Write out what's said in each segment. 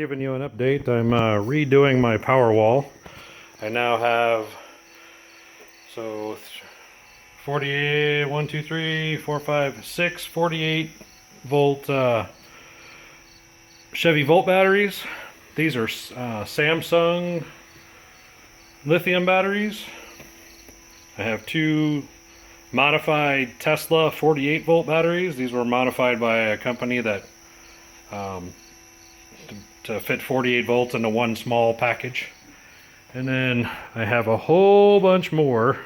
giving you an update. I'm redoing my Powerwall. I now have 48, 1, 2, 3, 4, 5, 6, 48 volt Chevy volt batteries. These are Samsung lithium batteries. I have two modified Tesla 48 volt batteries. These were modified by a company that to fit 48 volts into one small package. And then I have a whole bunch more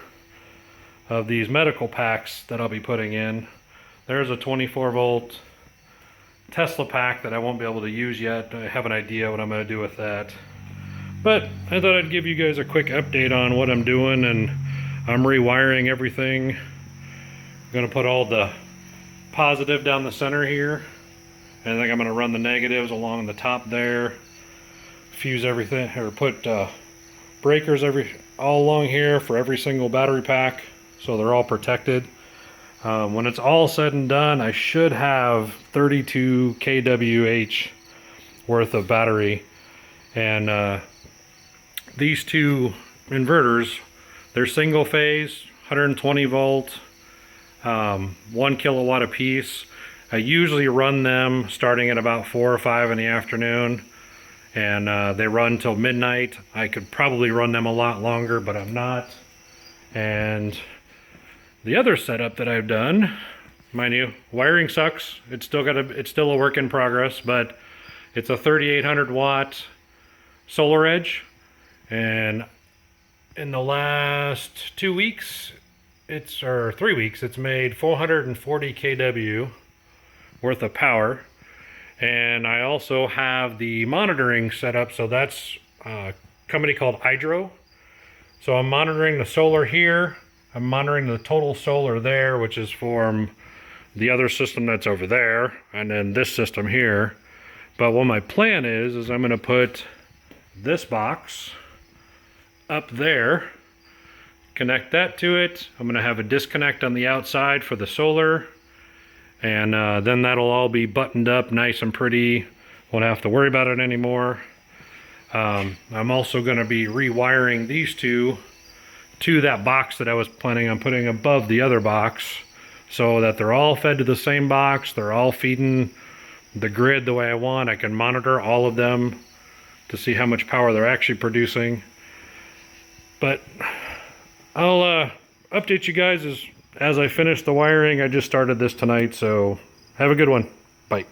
of these medical packs that I'll be putting in. There's a 24 volt Tesla pack that I won't be able to use yet. I have an idea what I'm going to do with that. But I thought I'd give you guys a quick update on what I'm doing, and I'm rewiring everything. I'm going to put all the positive down the center here. And I think I'm going to run the negatives along the top there. Fuse everything, or put breakers all along here for every single battery pack, so they're all protected. When it's all said and done, I should have 32 kWh worth of battery. And these two inverters, they're single phase, 120 volt, 1 kilowatt a piece. I usually run them starting at about 4 or 5 in the afternoon, and they run till midnight. I could probably run them a lot longer, but I'm not. And the other setup that I've done, mind you, wiring sucks. It's still a work in progress, but it's a 3800 watt solar edge, and in the last 2 weeks, or 3 weeks, it's made 440 kW worth of power. And I also have the monitoring set up, so that's a company called Hydro. So I'm monitoring the solar here, I'm monitoring the total solar there, which is from the other system that's over there, and then this system here. But what my plan is I'm going to put this box up there, connect that to it. I'm going to have a disconnect on the outside for the solar, and then that'll all be buttoned up nice and pretty. Won't have to worry about it anymore. I'm also going to be rewiring these two to that box that I was planning on putting above the other box, so that they're all fed to the same box. They're all feeding the grid the way I want. I can monitor all of them to see how much power they're actually producing. But I'll update you guys as I finish the wiring. I just started this tonight, so have a good one. Bye.